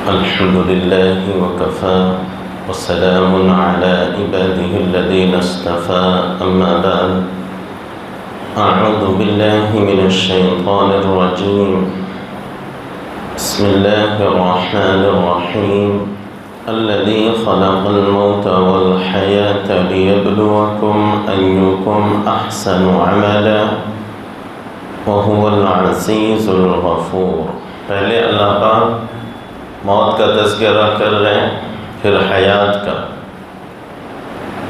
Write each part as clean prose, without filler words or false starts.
الحمد لله وكفى وسلام على عباده الذين اصطفى أما بعد أعوذ بالله من الشيطان الرجيم بسم الله الرحمن الرحيم الذي خلق الموت والحياة ليبلوكم أيكم أحسن عملا وهو العزيز الغفور۔ پہلے اللہ پاک موت کا تذکرہ کر رہے ہیں، پھر حیات کا،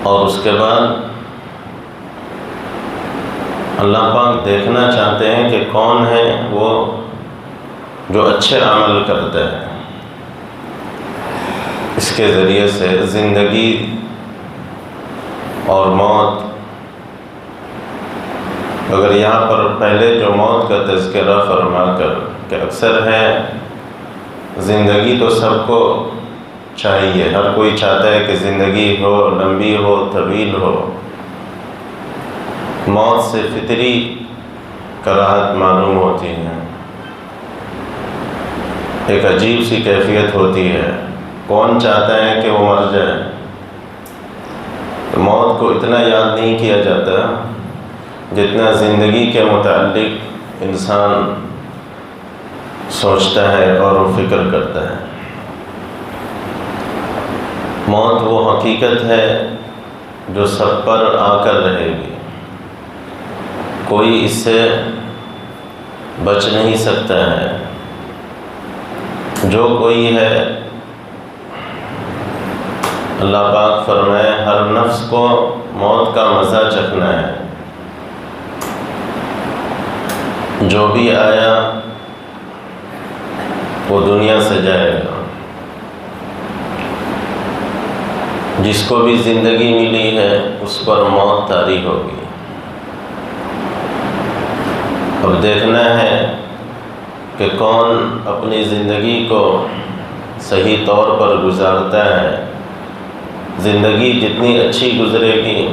اور اس کے بعد اللہ پاک دیکھنا چاہتے ہیں کہ کون ہے وہ جو اچھے عمل کرتا ہے۔ اس کے ذریعے سے زندگی اور موت، اگر یہاں پر پہلے جو موت کا تذکرہ فرما کر کہ اکثر ہے زندگی تو سب کو چاہیے، ہر کوئی چاہتا ہے کہ زندگی ہو، لمبی ہو، طویل ہو، موت سے فطری کراہت معلوم ہوتی ہے، ایک عجیب سی کیفیت ہوتی ہے، کون چاہتا ہے کہ وہ مر جائے؟ موت کو اتنا یاد نہیں کیا جاتا جتنا زندگی کے متعلق انسان سوچتا ہے اور وہ فکر کرتا ہے۔ موت وہ حقیقت ہے جو سب پر آ کر رہے گی، کوئی اس سے بچ نہیں سکتا ہے۔ جو کوئی ہے، اللہ پاک فرمائے ہر نفس کو موت کا مزہ چکھنا ہے، جو بھی آیا وہ دنیا سے جائے گا، جس کو بھی زندگی ملی ہے اس پر موت طاری ہوگی۔ اب دیکھنا ہے کہ کون اپنی زندگی کو صحیح طور پر گزارتا ہے۔ زندگی جتنی اچھی گزرے گی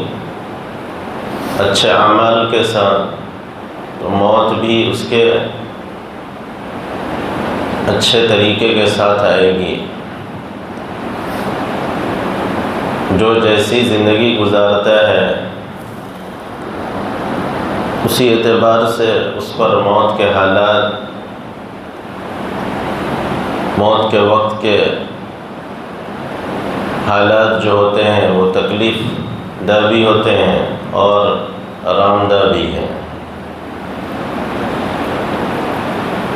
اچھے اعمال کے ساتھ، تو موت بھی اس کے اچھے طریقے کے ساتھ آئے گی۔ جو جیسی زندگی گزارتا ہے اسی اعتبار سے اس پر موت کے حالات، موت کے وقت کے حالات جو ہوتے ہیں وہ تکلیف دہ بھی ہوتے ہیں اور آرام دہ بھی ہیں۔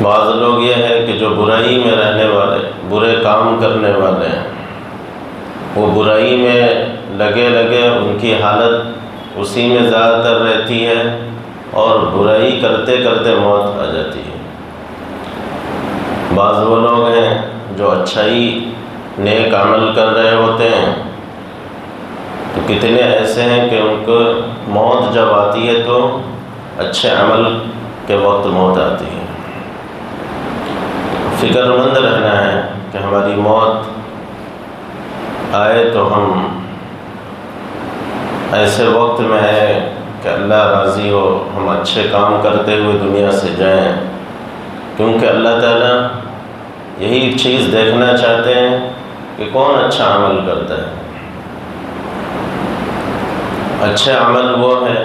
بعض لوگ یہ ہے کہ جو برائی میں رہنے والے، برے کام کرنے والے ہیں، وہ برائی میں لگے ان کی حالت اسی میں زیادہ تر رہتی ہے اور برائی کرتے کرتے موت آ جاتی ہے۔ بعض وہ لوگ ہیں جو اچھائی نیک عمل کر رہے ہوتے ہیں، تو کتنے ایسے ہیں کہ ان کو موت جب آتی ہے تو اچھے عمل کے وقت موت آتی ہے۔ فکر مند رہنا ہے کہ ہماری موت آئے تو ہم ایسے وقت میں آئے کہ اللہ راضی ہو، ہم اچھے کام کرتے ہوئے دنیا سے جائیں، کیونکہ اللہ تعالیٰ یہی چیز دیکھنا چاہتے ہیں کہ کون اچھا عمل کرتا ہے۔ اچھے عمل وہ ہے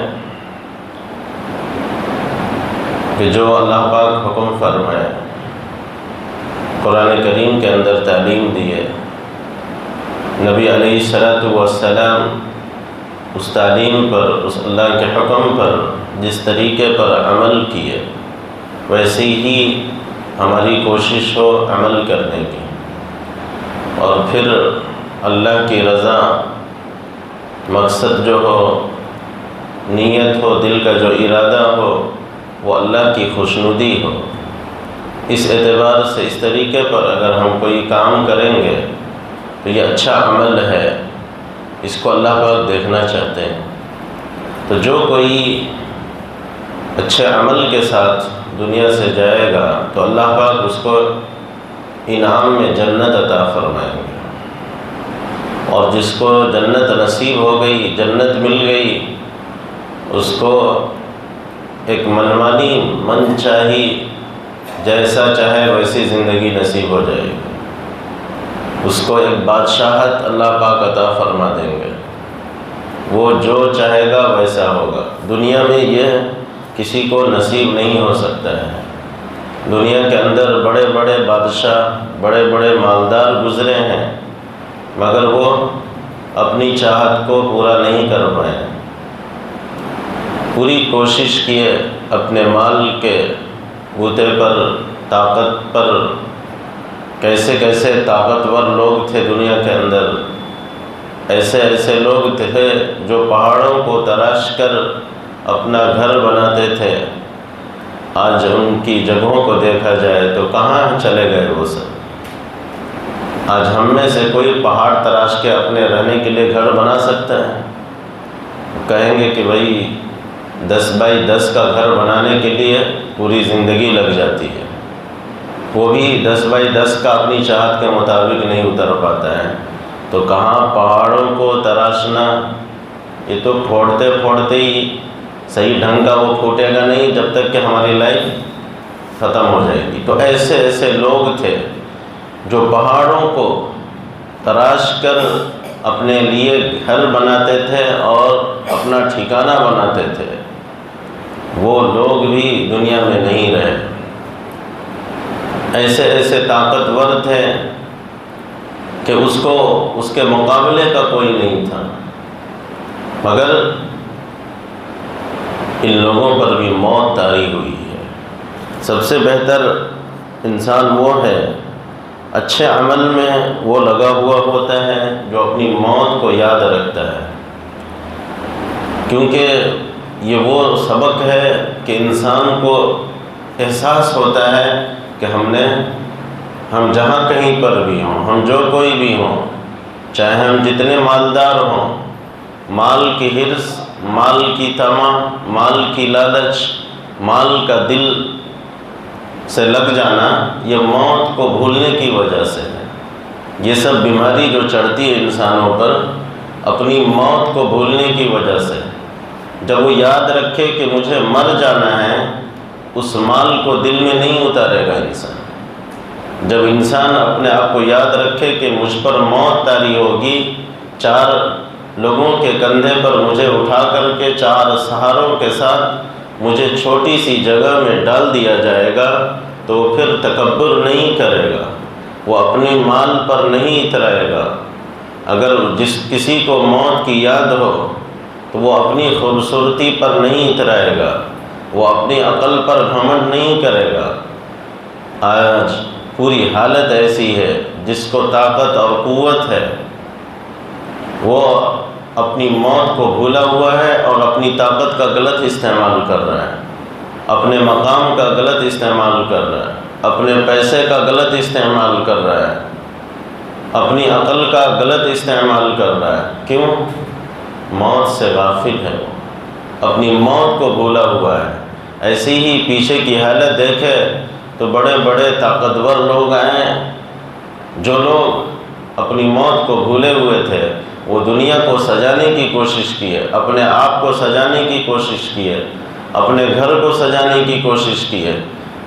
کہ جو اللہ پاک حکم فرمائے، قرآن کریم کے اندر تعلیم دی ہے، نبی علیہ السلام اس تعلیم پر، اس اللہ کے حکم پر جس طریقے پر عمل کیے، ویسے ہی ہماری کوشش ہو عمل کرنے کی، اور پھر اللہ کی رضا، مقصد جو ہو، نیت ہو، دل کا جو ارادہ ہو وہ اللہ کی خوشنودی ہو۔ اس اعتبار سے اس طریقے پر اگر ہم کوئی کام کریں گے تو یہ اچھا عمل ہے، اس کو اللہ پاک دیکھنا چاہتے ہیں۔ تو جو کوئی اچھے عمل کے ساتھ دنیا سے جائے گا تو اللہ پاک اس کو انعام میں جنت عطا فرمائیں گے، اور جس کو جنت نصیب ہو گئی، جنت مل گئی، اس کو ایک منمانی، من چاہی، جیسا چاہے ویسی زندگی نصیب ہو جائے گی۔ اس کو ایک بادشاہت اللہ پاک عطا فرما دیں گے، وہ جو چاہے گا ویسا ہوگا۔ دنیا میں یہ کسی کو نصیب نہیں ہو سکتا ہے۔ دنیا کے اندر بڑے بڑے بادشاہ، بڑے بڑے مالدار گزرے ہیں، مگر وہ اپنی چاہت کو پورا نہیں کر پائے۔ پوری کوشش کیے اپنے مال کے بوتے پر، طاقت پر، کیسے کیسے طاقتور لوگ تھے دنیا کے اندر، ایسے ایسے لوگ تھے جو پہاڑوں کو تراش کر اپنا گھر بناتے تھے۔ آج ان کی جگہوں کو دیکھا جائے تو کہاں چلے گئے وہ سب؟ آج ہم میں سے کوئی پہاڑ تراش کے اپنے رہنے کے لیے گھر بنا سکتا ہے؟ کہیں گے کہ بھائی 10x10 کا گھر بنانے کے لیے پوری زندگی لگ جاتی ہے، وہ بھی 10x10 کا اپنی چاہت کے مطابق نہیں اتر پاتا ہے، تو کہاں پہاڑوں کو تراشنا؟ یہ تو پھوڑتے پھوڑتے ہی صحیح ڈھنگ کا وہ پھوٹے گا نہیں جب تک کہ ہماری لائف ختم ہو جائے گی۔ تو ایسے ایسے لوگ تھے جو پہاڑوں کو تراش کر اپنے لیے گھر بناتے تھے اور اپنا ٹھکانہ بناتے تھے۔ وہ لوگ بھی دنیا میں نہیں رہے۔ ایسے ایسے طاقتور تھے کہ اس کے مقابلے کا کوئی نہیں تھا، مگر ان لوگوں پر بھی موت طاری ہوئی ہے۔ سب سے بہتر انسان وہ ہے، اچھے عمل میں وہ لگا ہوا ہوتا ہے جو اپنی موت کو یاد رکھتا ہے، کیونکہ یہ وہ سبق ہے کہ انسان کو احساس ہوتا ہے کہ ہم جہاں کہیں پر بھی ہوں، ہم جو کوئی بھی ہوں، چاہے ہم جتنے مالدار ہوں، مال کی حرص، مال کی طمع، مال کی لالچ، مال کا دل سے لگ جانا، یہ موت کو بھولنے کی وجہ سے ہے۔ یہ سب بیماری جو چڑھتی ہے انسانوں پر، اپنی موت کو بھولنے کی وجہ سے۔ جب وہ یاد رکھے کہ مجھے مر جانا ہے، اس مال کو دل میں نہیں اتارے گا انسان۔ جب انسان اپنے آپ کو یاد رکھے کہ مجھ پر موت طاری ہوگی، 4 لوگوں کے کندھے پر مجھے اٹھا کر کے 4 سہاروں کے ساتھ مجھے چھوٹی سی جگہ میں ڈال دیا جائے گا، تو پھر تکبر نہیں کرے گا، وہ اپنے مال پر نہیں اترائے گا۔ اگر کسی کو موت کی یاد ہو تو وہ اپنی خوبصورتی پر نہیں اترائے گا، وہ اپنی عقل پر گھمنڈ نہیں کرے گا۔ آج پوری حالت ایسی ہے، جس کو طاقت اور قوت ہے، وہ اپنی موت کو بھولا ہوا ہے اور اپنی طاقت کا غلط استعمال کر رہا ہے، اپنے مقام کا غلط استعمال کر رہا ہے، اپنے پیسے کا غلط استعمال کر رہا ہے، اپنی عقل کا غلط استعمال کر رہا ہے۔ کیوں؟ موت سے غافل ہے، وہ اپنی موت کو بھولا ہوا ہے۔ ایسی ہی پیچھے کی حالت دیکھے تو بڑے بڑے طاقتور لوگ آئے، جو لوگ اپنی موت کو بھولے ہوئے تھے، وہ دنیا کو سجانے کی کوشش کیے، اپنے آپ کو سجانے کی کوشش کیے، اپنے گھر کو سجانے کی کوشش کیے،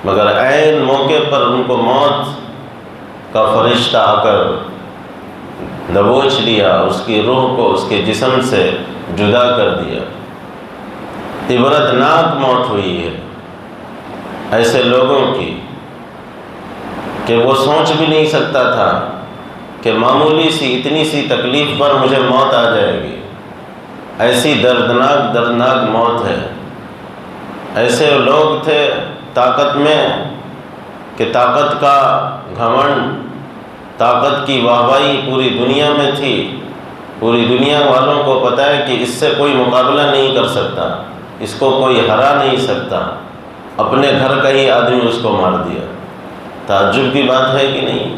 مگر عین موقع پر ان کو موت کا فرشتہ آ کر دبوچ لیا، اس کی روح کو اس کے جسم سے جدا کر دیا۔ عبرتناک موت ہوئی ہے ایسے لوگوں کی کہ وہ سوچ بھی نہیں سکتا تھا کہ معمولی سی اتنی سی تکلیف پر مجھے موت آ جائے گی۔ ایسی دردناک موت ہے۔ ایسے لوگ تھے طاقت میں کہ طاقت کا گھمنڈ، طاقت کی واہوائی پوری دنیا میں تھی، پوری دنیا والوں کو پتہ ہے کہ اس سے کوئی مقابلہ نہیں کر سکتا، اس کو کوئی ہرا نہیں سکتا، اپنے گھر کا ہی آدمی اس کو مار دیا۔ تعجب کی بات ہے کہ نہیں؟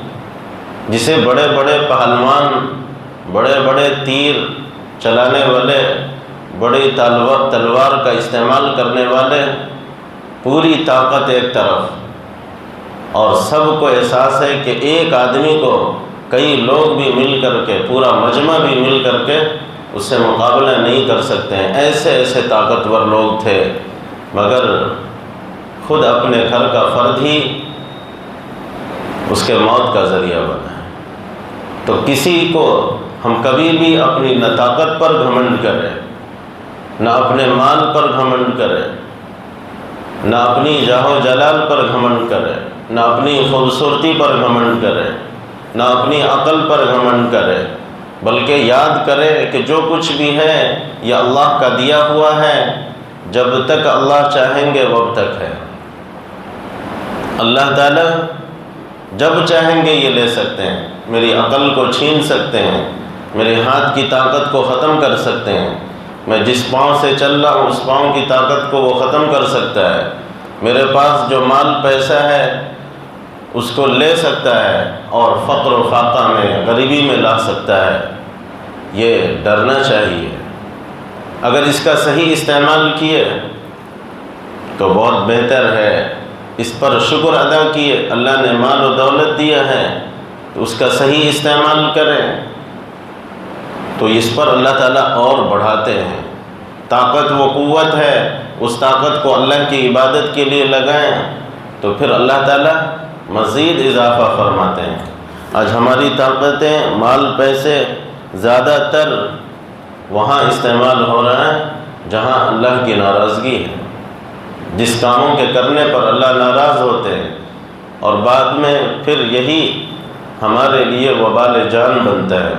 جسے بڑے بڑے پہلوان، بڑے بڑے تیر چلانے والے، بڑی تلوار کا استعمال کرنے والے، پوری طاقت ایک طرف، اور سب کو احساس ہے کہ ایک آدمی کو کئی لوگ بھی مل کر کے، پورا مجمع بھی مل کر کے اس سے مقابلہ نہیں کر سکتے ہیں۔ ایسے ایسے طاقتور لوگ تھے، مگر خود اپنے گھر کا فرد ہی اس کے موت کا ذریعہ بنا ہے۔ تو کسی کو ہم کبھی بھی اپنی نہ طاقت پر گھمنڈ کریں، نہ اپنے مال پر گھمنڈ کریں، نہ اپنی جاہ و جلال پر گھمنڈ کریں، نہ اپنی خوبصورتی پر گھمنڈ کریں، نہ اپنی عقل پر گھمنڈ کریں، بلکہ یاد کریں کہ جو کچھ بھی ہے یہ اللہ کا دیا ہوا ہے، جب تک اللہ چاہیں گے وب تک ہے۔ اللہ تعالیٰ جب چاہیں گے یہ لے سکتے ہیں، میری عقل کو چھین سکتے ہیں، میرے ہاتھ کی طاقت کو ختم کر سکتے ہیں، میں جس پاؤں سے چل رہا ہوں اس پاؤں کی طاقت کو وہ ختم کر سکتا ہے، میرے پاس جو مال پیسہ ہے اس کو لے سکتا ہے اور فقر و فاقہ میں غریبی میں لا سکتا ہے۔ یہ ڈرنا چاہیے۔ اگر اس کا صحیح استعمال کیے تو بہت بہتر ہے، اس پر شکر ادا کیے، اللہ نے مال و دولت دیا ہے تو اس کا صحیح استعمال کریں تو اس پر اللہ تعالیٰ اور بڑھاتے ہیں۔ طاقت و قوت ہے، اس طاقت کو اللہ کی عبادت کے لیے لگائیں تو پھر اللہ تعالیٰ مزید اضافہ فرماتے ہیں۔ آج ہماری طاقتیں، مال، پیسے زیادہ تر وہاں استعمال ہو رہا ہے جہاں اللہ کی ناراضگی ہے، جس کاموں کے کرنے پر اللہ ناراض ہوتے ہیں، اور بعد میں پھر یہی ہمارے لیے وبال جان بنتا ہے۔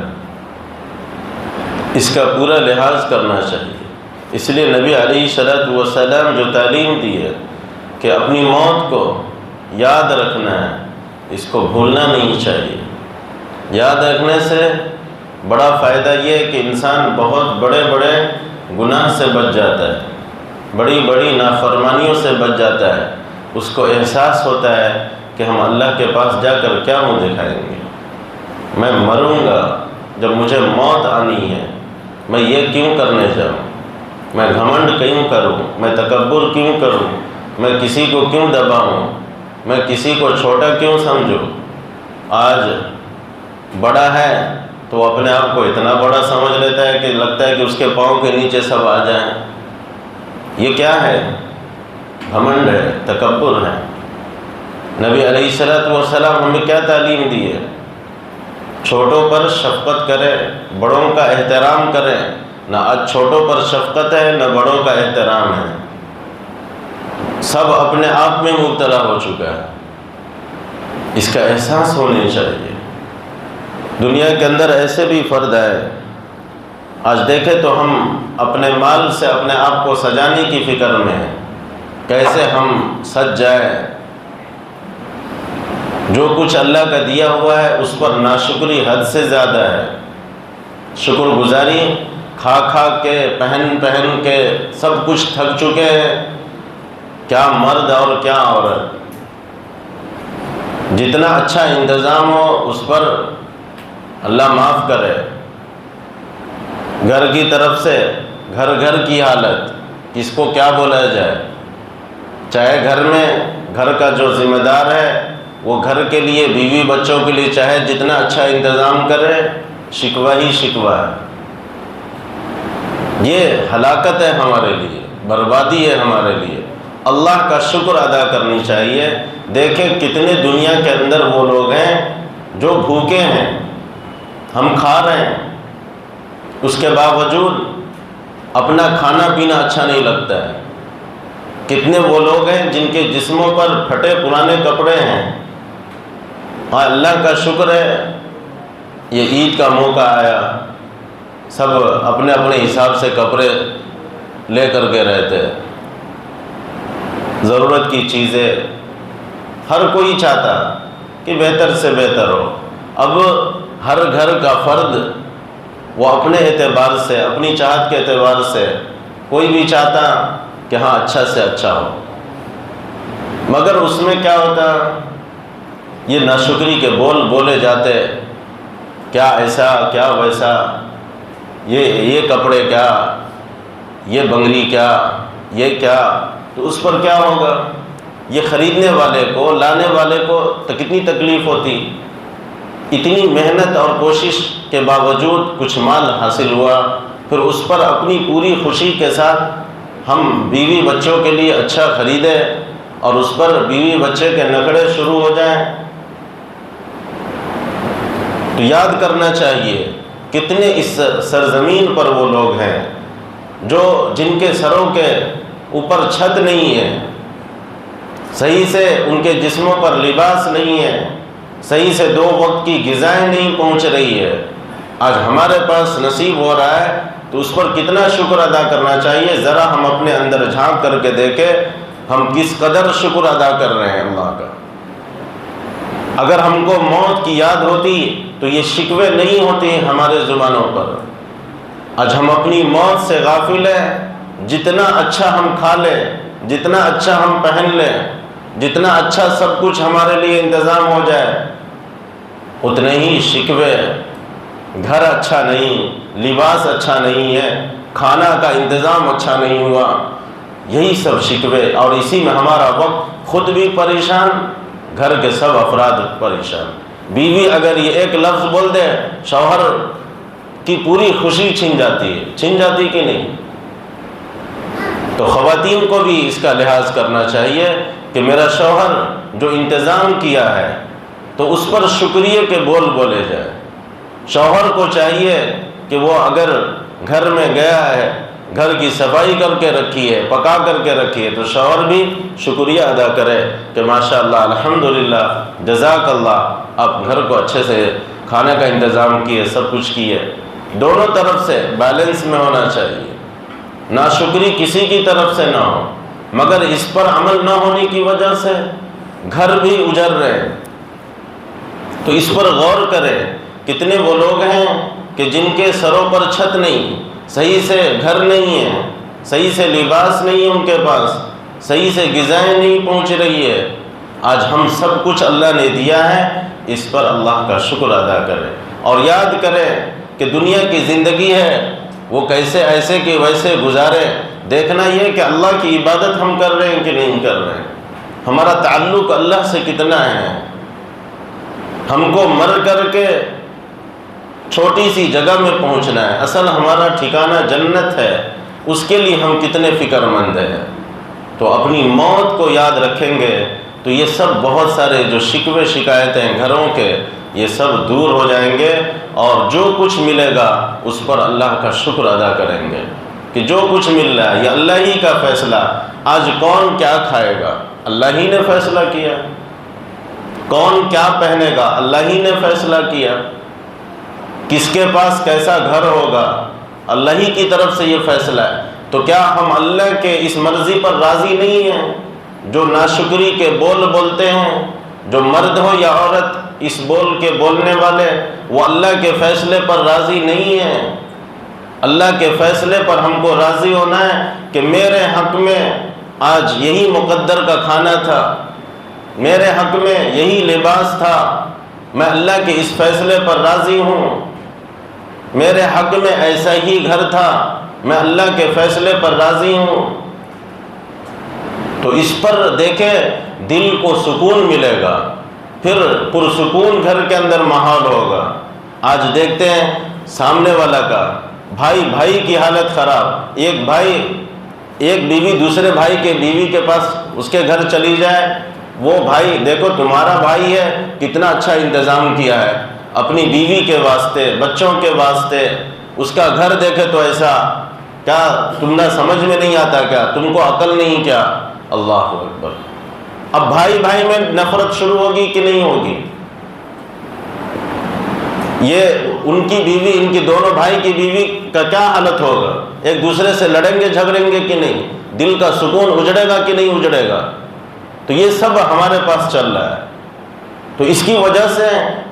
اس کا پورا لحاظ کرنا چاہیے۔ اس لیے نبی علیہ الصلوۃ والسلام جو تعلیم دی ہے کہ اپنی موت کو یاد رکھنا ہے، اس کو بھولنا نہیں چاہیے۔ یاد رکھنے سے بڑا فائدہ یہ ہے کہ انسان بہت بڑے بڑے گناہ سے بچ جاتا ہے، بڑی بڑی نافرمانیوں سے بچ جاتا ہے۔ اس کو احساس ہوتا ہے کہ ہم اللہ کے پاس جا کر کیا منہ دکھائیں گے، میں مروں گا، جب مجھے موت آنی ہے میں یہ کیوں کرنے جاؤں، میں گھمنڈ کیوں کروں، میں تکبر کیوں کروں، میں کسی کو کیوں دباؤں، میں کسی کو چھوٹا کیوں سمجھوں۔ آج بڑا ہے تو اپنے آپ کو اتنا بڑا سمجھ لیتا ہے کہ لگتا ہے کہ اس کے پاؤں کے نیچے سب آ جائیں۔ یہ کیا ہے؟ گھمنڈ ہے، تکبر ہے۔ نبی علیہ الصلوۃ والسلام ہمیں کیا تعلیم دی ہے؟ چھوٹوں پر شفقت کریں، بڑوں کا احترام کریں۔ نہ آج چھوٹوں پر شفقت ہے، نہ بڑوں کا احترام ہے۔ سب اپنے آپ میں مبتلا ہو چکا ہے۔ اس کا احساس ہونا چاہیے۔ دنیا کے اندر ایسے بھی فرد ہیں، آج دیکھیں تو ہم اپنے مال سے اپنے آپ کو سجانے کی فکر میں ہیں، کیسے ہم سج جائیں۔ جو کچھ اللہ کا دیا ہوا ہے اس پر ناشکری حد سے زیادہ ہے۔ شکر گزاری کھا کھا کے، پہن پہن کے سب کچھ تھک چکے ہیں، کیا مرد اور کیا عورت۔ جتنا اچھا انتظام ہو اس پر اللہ معاف کرے۔ گھر کی طرف سے گھر گھر کی حالت، کس کو کیا بولا جائے۔ چاہے گھر میں گھر کا جو ذمہ دار ہے وہ گھر کے لیے، بیوی بچوں کے لیے چاہے جتنا اچھا انتظام کرے، شکوہ ہی شکوہ ہے۔ یہ ہلاکت ہے ہمارے لیے، بربادی ہے ہمارے لیے۔ اللہ کا شکر ادا کرنی چاہیے۔ دیکھیں کتنے دنیا کے اندر وہ لوگ ہیں جو بھوکے ہیں، ہم کھا رہے ہیں، اس کے باوجود اپنا کھانا پینا اچھا نہیں لگتا ہے۔ کتنے وہ لوگ ہیں جن کے جسموں پر پھٹے پرانے کپڑے ہیں۔ ہاں اللہ کا شکر ہے، یہ عید کا موقع آیا، سب اپنے اپنے حساب سے کپڑے لے کر کے رہتے ہیں۔ ضرورت کی چیزیں ہر کوئی چاہتا کہ بہتر سے بہتر ہو۔ اب ہر گھر کا فرد وہ اپنے اعتبار سے، اپنی چاہت کے اعتبار سے، کوئی بھی چاہتا کہ ہاں اچھا سے اچھا ہو، مگر اس میں کیا ہوتا، یہ ناشکری کے بول بولے جاتے، کیا ایسا کیا ویسا، یہ کپڑے کیا، یہ بنگلی کیا، یہ کیا، تو اس پر کیا ہوگا؟ یہ خریدنے والے کو، لانے والے کو تو کتنی تکلیف ہوتی۔ اتنی محنت اور کوشش کے باوجود کچھ مال حاصل ہوا، پھر اس پر اپنی پوری خوشی کے ساتھ ہم بیوی بچوں کے لیے اچھا خریدیں اور اس پر بیوی بچے کے نخرے شروع ہو جائیں تو یاد کرنا چاہیے کتنے اس سرزمین پر وہ لوگ ہیں جن کے سروں کے اوپر چھت نہیں ہے، صحیح سے ان کے جسموں پر لباس نہیں ہے، صحیح سے 2 وقت کی غذائیں نہیں پہنچ رہی ہے۔ آج ہمارے پاس نصیب ہو رہا ہے تو اس پر کتنا شکر ادا کرنا چاہیے۔ ذرا ہم اپنے اندر جھانک کر کے دیکھیں ہم کس قدر شکر ادا کر رہے ہیں اللہ کا۔ اگر ہم کو موت کی یاد ہوتی تو یہ شکوے نہیں ہوتے ہیں ہمارے زبانوں پر۔ آج ہم اپنی موت سے غافل ہیں۔ جتنا اچھا ہم کھا لیں، جتنا اچھا ہم پہن لیں، جتنا اچھا سب کچھ ہمارے لیے انتظام ہو جائے، اتنے ہی شکوے، گھر اچھا نہیں، لباس اچھا نہیں ہے، کھانا کا انتظام اچھا نہیں ہوا، یہی سب شکوے، اور اسی میں ہمارا وقت، خود بھی پریشان، گھر کے سب افراد پریشان۔ بیوی اگر یہ ایک لفظ بول دے شوہر کی پوری خوشی چھن جاتی کہ نہیں؟ تو خواتین کو بھی اس کا لحاظ کرنا چاہیے کہ میرا شوہر جو انتظام کیا ہے تو اس پر شکریہ کے بول بولے جائے۔ شوہر کو چاہیے کہ وہ اگر گھر میں گیا ہے، گھر کی صفائی کر کے رکھی ہے، پکا کر کے رکھی ہے، تو شوہر بھی شکریہ ادا کرے کہ ماشاءاللہ الحمدللہ جزاک اللہ، آپ گھر کو اچھے سے کھانے کا انتظام کیے، سب کچھ کیے۔ دونوں طرف سے بیلنس میں ہونا چاہیے، ناشکری کسی کی طرف سے نہ ہو، مگر اس پر عمل نہ ہونے کی وجہ سے گھر بھی اجڑ رہے، تو اس پر غور کرے۔ کتنے وہ لوگ ہیں کہ جن کے سروں پر چھت نہیں، صحیح سے گھر نہیں ہے، صحیح سے لباس نہیں ہے ان کے پاس، صحیح سے غذائیں نہیں پہنچ رہی ہے۔ آج ہم سب کچھ اللہ نے دیا ہے، اس پر اللہ کا شکر ادا کریں، اور یاد کریں کہ دنیا کی زندگی ہے وہ کیسے ایسے کہ ویسے گزارے۔ دیکھنا یہ کہ اللہ کی عبادت ہم کر رہے ہیں کہ نہیں کر رہے ہیں، ہمارا تعلق اللہ سے کتنا ہے۔ ہم کو مر کر کے چھوٹی سی جگہ میں پہنچنا ہے، اصل ہمارا ٹھکانہ جنت ہے، اس کے لیے ہم کتنے فکر مند ہیں۔ تو اپنی موت کو یاد رکھیں گے تو یہ سب بہت سارے جو شکوے شکایتیں گھروں کے، یہ سب دور ہو جائیں گے، اور جو کچھ ملے گا اس پر اللہ کا شکر ادا کریں گے کہ جو کچھ مل رہا ہے یہ اللہ ہی کا فیصلہ۔ آج کون کیا کھائے گا اللہ ہی نے فیصلہ کیا، کون کیا پہنے گا اللہ ہی نے فیصلہ کیا، کس کے پاس کیسا گھر ہوگا اللہ ہی کی طرف سے یہ فیصلہ ہے۔ تو کیا ہم اللہ کے اس مرضی پر راضی نہیں ہیں؟ جو ناشکری کے بول بولتے ہیں، جو مرد ہو یا عورت اس بول کے بولنے والے، وہ اللہ کے فیصلے پر راضی نہیں ہیں۔ اللہ کے فیصلے پر ہم کو راضی ہونا ہے کہ میرے حق میں آج یہی مقدر کا کھانا تھا، میرے حق میں یہی لباس تھا، میں اللہ کے اس فیصلے پر راضی ہوں۔ میرے حق میں ایسا ہی گھر تھا، میں اللہ کے فیصلے پر راضی ہوں۔ تو اس پر دیکھیں دل کو سکون ملے گا، پھر پرسکون گھر کے اندر ماحول ہوگا۔ آج دیکھتے ہیں سامنے والا کا، بھائی کی حالت خراب، ایک بھائی ایک بیوی دوسرے بھائی کے بیوی کے پاس اس کے گھر چلی جائے، وہ بھائی دیکھو تمہارا بھائی ہے کتنا اچھا انتظام کیا ہے اپنی بیوی کے واسطے، بچوں کے واسطے، اس کا گھر دیکھے تو ایسا، کیا تم نے سمجھ میں نہیں آتا کیا، تم کو عقل نہیں کیا؟ اللہ اکبر۔ اب بھائی میں نفرت شروع ہوگی کہ نہیں ہوگی؟ یہ ان کی بیوی، ان کی دونوں بھائی کی بیوی کا کیا حالت ہوگا؟ ایک دوسرے سے لڑیں گے جھگڑیں گے کہ نہیں؟ دل کا سکون اجڑے گا کہ نہیں اجڑے گا؟ تو یہ سب ہمارے پاس چل رہا ہے، تو اس کی وجہ سے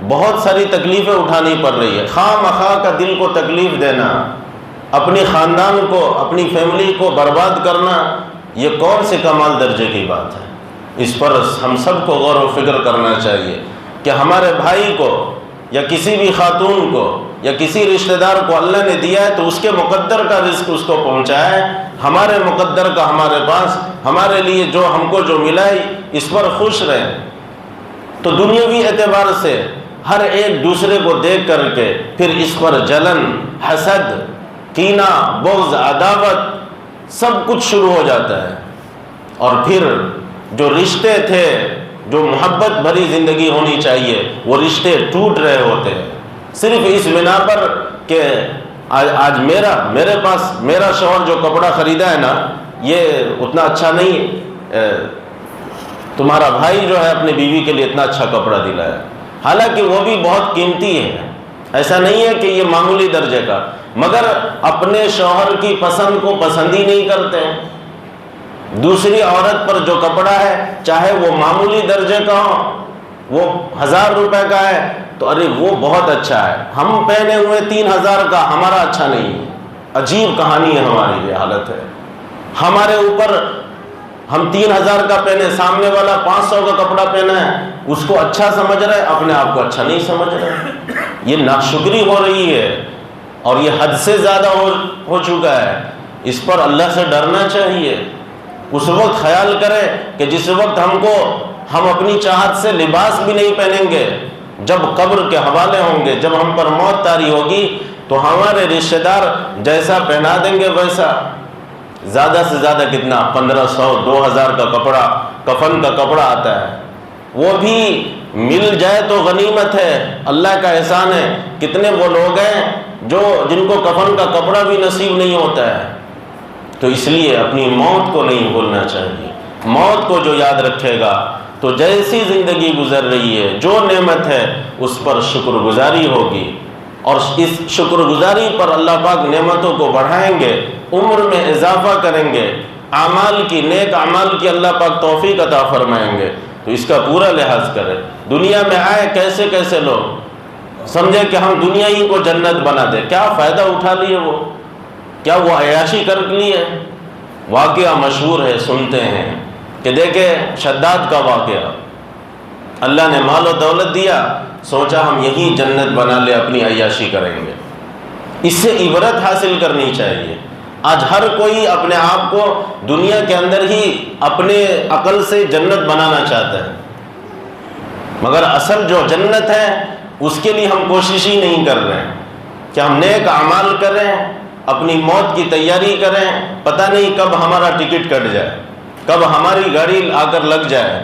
بہت ساری تکلیفیں اٹھانی پڑ رہی ہے۔ خواہ مخواہ کا دل کو تکلیف دینا، اپنی خاندان کو، اپنی فیملی کو برباد کرنا، یہ کون سے کمال درجے کی بات ہے؟ اس پر ہم سب کو غور و فکر کرنا چاہیے کہ ہمارے بھائی کو یا کسی بھی خاتون کو یا کسی رشتہ دار کو اللہ نے دیا ہے تو اس کے مقدر کا رزق اس کو پہنچائے، ہمارے مقدر کا ہمارے پاس، ہمارے لیے جو ہم کو جو ملا ہے اس پر خوش رہیں۔ تو دنیاوی اعتبار سے ہر ایک دوسرے کو دیکھ کر کے پھر اس پر جلن، حسد، کینہ، بغض، عداوت سب کچھ شروع ہو جاتا ہے، اور پھر جو رشتے تھے، جو محبت بھری زندگی ہونی چاہیے، وہ رشتے ٹوٹ رہے ہوتے ہیں۔ صرف اس بنا پر کہ آج میرے پاس میرا شوہر جو کپڑا خریدا ہے نا یہ اتنا اچھا نہیں، تمہارا بھائی جو ہے اپنی بیوی کے لیے اتنا اچھا کپڑا دلایا، حالانکہ وہ بھی بہت قیمتی ہے، ایسا نہیں ہے کہ یہ معمولی درجے کا، مگر اپنے شوہر کی پسند کو پسند ہی نہیں کرتے ہیں۔ دوسری عورت پر جو کپڑا ہے چاہے وہ معمولی درجے کا ہو، وہ 1000 روپے کا ہے تو ارے وہ بہت اچھا ہے، ہم پہنے ہوئے 3000 کا ہمارا اچھا نہیں ہے۔ عجیب کہانی ہے ہماری، یہ حالت ہے ہمارے اوپر، ہم 3000 کا پہنے، سامنے والا 500 کا کپڑا پہنا ہے، اس کو اچھا سمجھ رہے، اپنے آپ کو اچھا نہیں سمجھ رہے۔ یہ ناشکری ہو رہی ہے اور یہ حد سے زیادہ ہو چکا ہے، اس پر اللہ سے ڈرنا چاہیے۔ اس وقت خیال کرے کہ جس وقت ہم اپنی چاہت سے لباس بھی نہیں پہنیں گے، جب قبر کے حوالے ہوں گے، جب ہم پر موت طاری ہوگی تو ہمارے رشتہ دار جیسا پہنا دیں گے ویسا، زیادہ سے زیادہ کتنا 1500 2000 کا کپڑا، کفن کا کپڑا آتا ہے، وہ بھی مل جائے تو غنیمت ہے، اللہ کا احسان ہے۔ کتنے وہ لوگ ہیں جن کو کفن کا کپڑا بھی نصیب نہیں ہوتا ہے۔ تو اس لیے اپنی موت کو نہیں بھولنا چاہیے، موت کو جو یاد رکھے گا تو جیسی زندگی گزر رہی ہے، جو نعمت ہے اس پر شکر گزاری ہوگی، اور اس شکر گزاری پر اللہ پاک نعمتوں کو بڑھائیں گے، عمر میں اضافہ کریں گے، اعمال کی، نیک اعمال کی اللہ پاک توفیق عطا فرمائیں گے۔ تو اس کا پورا لحاظ کریں۔ دنیا میں آئے کیسے لوگ سمجھے کہ ہم دنیا ہی کو جنت بنا دیں، کیا فائدہ اٹھا لیے وہ، کیا وہ عیاشی کر لیے؟ واقعہ مشہور ہے، سنتے ہیں کہ دیکھیں شداد کا واقعہ، اللہ نے مال و دولت دیا، سوچا ہم یہی جنت بنا لے، اپنی عیاشی کریں گے۔ اس سے عبرت حاصل کرنی چاہیے۔ آج ہر کوئی اپنے آپ کو دنیا کے اندر ہی اپنے عقل سے جنت بنانا چاہتا ہے، مگر اصل جو جنت ہے اس کے لیے ہم کوشش ہی نہیں کر رہے ہیں کہ ہم نیک اعمال کریں، اپنی موت کی تیاری کریں، پتہ نہیں کب ہمارا ٹکٹ کٹ جائے، کب ہماری گاڑی آ کر لگ جائے،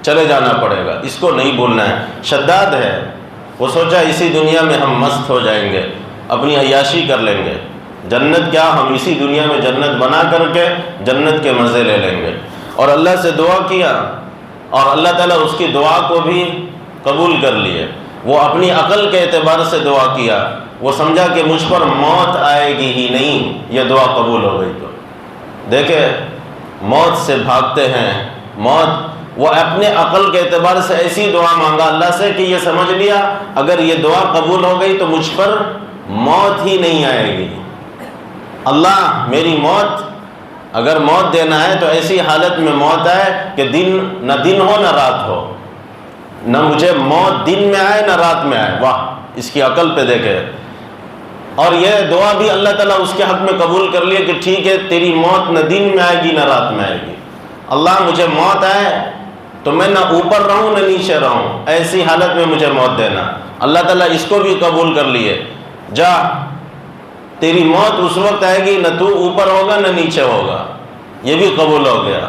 چلے جانا پڑے گا، اس کو نہیں بھولنا ہے۔ شداد ہے، وہ سوچا اسی دنیا میں ہم مست ہو جائیں گے، اپنی عیاشی کر لیں گے، جنت کیا ہم اسی دنیا میں جنت بنا کر کے جنت کے مزے لے لیں گے۔ اور اللہ سے دعا کیا اور اللہ تعالیٰ اس کی دعا کو بھی قبول کر لیے۔ وہ اپنی عقل کے اعتبار سے دعا کیا، وہ سمجھا کہ مجھ پر موت آئے گی ہی نہیں، یہ دعا قبول ہو گئی۔ تو دیکھیں موت سے بھاگتے ہیں، موت، وہ اپنے عقل کے اعتبار سے ایسی دعا مانگا اللہ سے کہ یہ سمجھ لیا اگر یہ دعا قبول ہو گئی تو مجھ پر موت ہی نہیں آئے گی۔ اللہ میری موت، اگر موت دینا ہے تو ایسی حالت میں موت آئے کہ نہ دن ہو نہ رات ہو، نہ مجھے موت دن میں آئے نہ رات میں آئے۔ واہ، اس کی عقل پہ دیکھے۔ اور یہ دعا بھی اللہ تعالیٰ اس کے حق میں قبول کر لیا کہ ٹھیک ہے تیری موت نہ دن میں آئے گی نہ رات میں آئے گی، اللہ مجھے موت آئے تو میں نہ اوپر رہوں نہ نیچے رہوں، ایسی حالت میں مجھے موت دینا۔ اللہ تعالیٰ اس کو بھی قبول کر لیے، جا تیری موت اس وقت آئے گی نہ تو اوپر ہوگا نہ نیچے ہوگا، یہ بھی قبول ہو گیا۔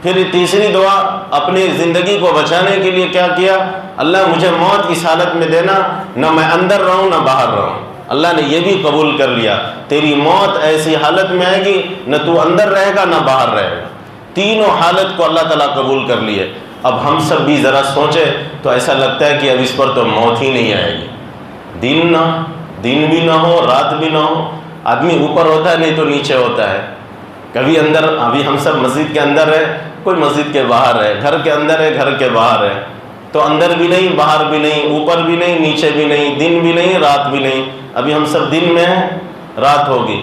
پھر تیسری دعا اپنی زندگی کو بچانے کے لیے کیا کیا؟ اللہ مجھے موت اس حالت میں دینا نہ میں اندر رہوں نہ باہر رہوں، اللہ نے یہ بھی قبول کر لیا، تیری موت ایسی حالت میں آئے گی نہ تو اندر رہے گا نہ باہر رہے گا، تینوں حالت کو اللہ تعالیٰ قبول کر لیے۔ اب ہم سب بھی ذرا سوچے تو ایسا لگتا ہے کہ اب اس پر تو موت ہی نہیں آئے گی، دن بھی نہ ہو رات بھی نہ ہو، آدمی اوپر ہوتا ہے نہیں تو نیچے ہوتا ہے، کبھی اندر، ابھی ہم سب مسجد کے اندر ہے، کوئی مسجد کے باہر ہے، گھر کے اندر ہے گھر کے باہر ہے، تو اندر بھی نہیں باہر بھی نہیں، اوپر بھی نہیں نیچے بھی نہیں، دن بھی نہیں رات بھی نہیں، ابھی ہم سب دن میں ہیں، رات ہوگی۔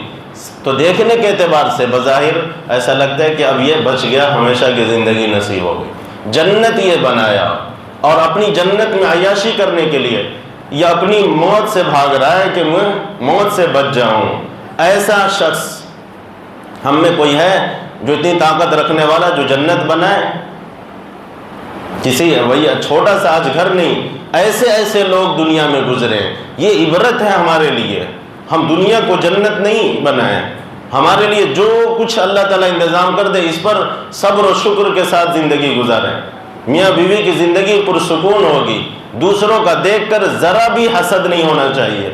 تو دیکھنے کے اعتبار سے بظاہر ایسا لگتا ہے کہ اب یہ بچ گیا، ہمیشہ کی زندگی نصیب ہو گئی، جنت یہ بنایا، اور اپنی جنت میں عیاشی کرنے کے لیے یا اپنی موت سے بھاگ رہا ہے کہ میں موت سے بچ جاؤں۔ ایسا شخص ہم میں کوئی ہے جو اتنی طاقت رکھنے والا جو جنت بنائے؟ کسی وہی چھوٹا سا آج گھر نہیں، ایسے لوگ دنیا میں گزرے ہیں، یہ عبرت ہے ہمارے لیے۔ ہم دنیا کو جنت نہیں بنائیں، ہمارے لیے جو کچھ اللہ تعالیٰ انتظام کر دے اس پر صبر و شکر کے ساتھ زندگی گزاریں۔ میاں بیوی کی زندگی پرسکون ہوگی، دوسروں کا دیکھ کر ذرا بھی حسد نہیں ہونا چاہیے،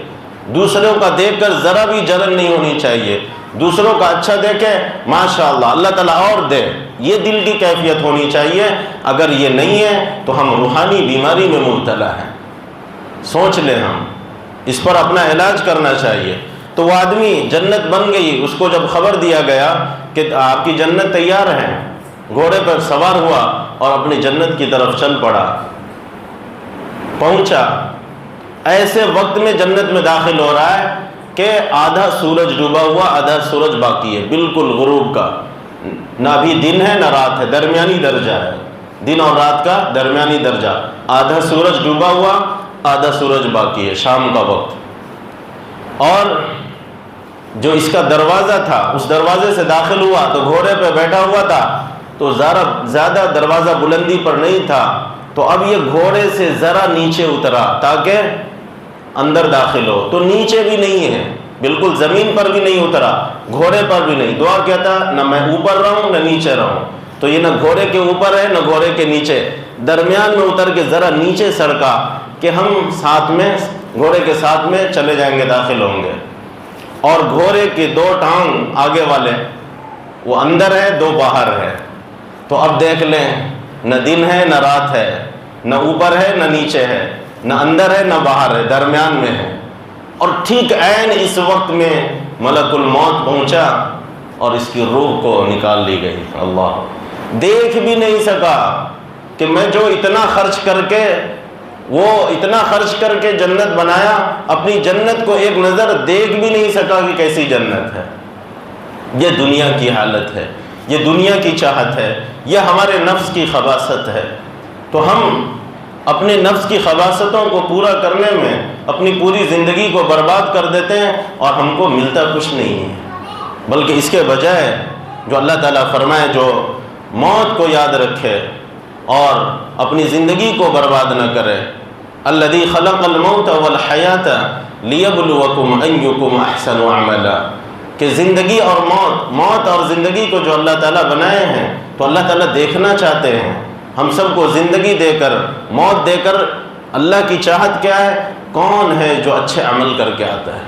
دوسروں کا دیکھ کر ذرا بھی جلن نہیں ہونی چاہیے، دوسروں کا اچھا دیکھے ماشاءاللہ اللہ تعالیٰ اور دے، یہ دل کی کیفیت ہونی چاہیے۔ اگر یہ نہیں ہے تو ہم روحانی بیماری میں مبتلا ہیں، سوچ لیں، ہم اس پر اپنا علاج کرنا چاہیے۔ تو وہ آدمی جنت بن گئی، اس کو جب خبر دیا گیا کہ آپ کی جنت تیار ہے، گھوڑے پر سوار ہوا اور اپنی جنت کی طرف چل پڑا، پہنچا۔ ایسے وقت میں جنت میں داخل ہو رہا ہے کہ آدھا سورج ڈوبا ہوا، آدھا سورج باقی ہے، بالکل غروب کا، نہ ابھی دن ہے نہ رات ہے، درمیانی درجہ ہے، دن اور رات کا درمیانی درجہ، آدھا سورج ڈوبا ہوا، آدھا سورج باقی ہے، شام کا وقت۔ اور جو اس کا دروازہ تھا، اس دروازے سے داخل ہوا تو گھوڑے پہ بیٹھا ہوا تھا، تو زیادہ دروازہ بلندی پر نہیں تھا، تو اب یہ گھوڑے سے ذرا نیچے اترا تاکہ اندر داخل ہو، تو نیچے بھی نہیں ہے، بالکل زمین پر بھی نہیں اترا، گھوڑے پر بھی نہیں۔ دعا کیا تھا، نہ میں اوپر رہوں نہ نیچے رہوں، تو یہ نہ گھوڑے کے اوپر ہے نہ گھوڑے کے نیچے، درمیان میں اتر کے ذرا نیچے سرکا کہ ہم ساتھ میں گھوڑے کے ساتھ میں چلے جائیں گے، داخل ہوں گے۔ اور گھوڑے کے دو ٹانگ آگے والے وہ اندر ہے، دو باہر ہے، تو اب دیکھ لیں، نہ دن ہے نہ رات ہے، نہ اوپر ہے نہ نیچے ہے، نہ اندر ہے نہ باہر ہے، درمیان میں ہے۔ اور ٹھیک عین اس وقت میں ملک الموت پہنچا اور اس کی روح کو نکال لی گئی۔ اللہ دیکھ بھی نہیں سکا کہ میں جو اتنا خرچ کر کے جنت بنایا، اپنی جنت کو ایک نظر دیکھ بھی نہیں سکا کہ کیسی جنت ہے۔ یہ دنیا کی حالت ہے، یہ دنیا کی چاہت ہے، یہ ہمارے نفس کی خباثت ہے۔ تو ہم اپنے نفس کی خباثتوں کو پورا کرنے میں اپنی پوری زندگی کو برباد کر دیتے ہیں، اور ہم کو ملتا کچھ نہیں ہے، بلکہ اس کے بجائے جو اللہ تعالیٰ فرمائے، جو موت کو یاد رکھے اور اپنی زندگی کو برباد نہ کرے، الذی خلق الموت والحیات لیبلوکم ایکم احسن عملا، کہ زندگی اور موت اور زندگی کو جو اللہ تعالیٰ بنائے ہیں، تو اللہ تعالیٰ دیکھنا چاہتے ہیں ہم سب کو زندگی دے کر، موت دے کر۔ اللہ کی چاہت کیا ہے؟ کون ہے جو اچھے عمل کر کے آتا ہے؟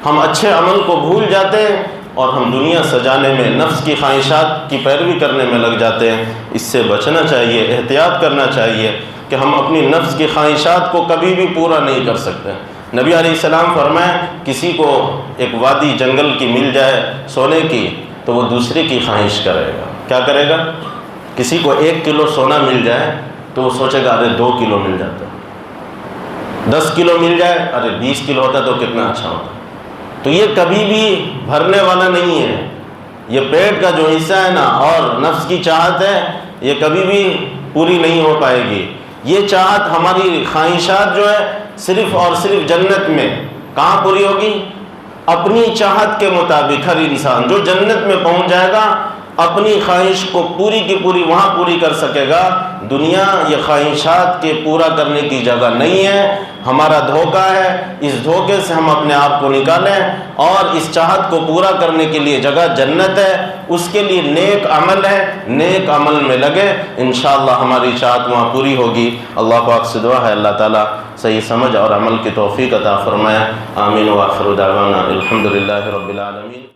ہم اچھے عمل کو بھول جاتے ہیں اور ہم دنیا سجانے میں، نفس کی خواہشات کی پیروی کرنے میں لگ جاتے ہیں۔ اس سے بچنا چاہیے، احتیاط کرنا چاہیے کہ ہم اپنی نفس کی خواہشات کو کبھی بھی پورا نہیں کر سکتے۔ نبی علیہ السلام فرمائے، کسی کو ایک وادی جنگل کی مل جائے سونے کی تو وہ دوسرے کی خواہش کرے گا۔ کیا کرے گا؟ کسی کو 1 کلو سونا مل جائے تو وہ سوچے گا ارے 2 کلو مل جاتا، 10 کلو مل جائے ارے 20 کلو ہوتا تو کتنا اچھا ہوتا۔ تو یہ کبھی بھی بھرنے والا نہیں ہے، یہ پیٹ کا جو حصہ ہے نا اور نفس کی چاہت ہے، یہ کبھی بھی پوری نہیں ہو پائے گی۔ یہ چاہت، ہماری خواہشات جو ہے، صرف اور صرف جنت میں کہاں پوری ہوگی؟ اپنی چاہت کے مطابق۔ ہر انسان جو جنت میں پہنچ جائے گا اپنی خواہش کو پوری کی پوری وہاں پوری کر سکے گا۔ دنیا یہ خواہشات کے پورا کرنے کی جگہ نہیں ہے، ہمارا دھوکہ ہے۔ اس دھوکے سے ہم اپنے آپ کو نکالیں، اور اس چاہت کو پورا کرنے کے لیے جگہ جنت ہے، اس کے لیے نیک عمل ہے، نیک عمل میں لگے، انشاءاللہ ہماری چاہت وہاں پوری ہوگی۔ اللہ پاک سے دعا ہے اللہ تعالیٰ صحیح سمجھ اور عمل کی توفیق عطا فرمائے۔ آمین۔ وآخر دعوانا الحمدللہ رب العالمین۔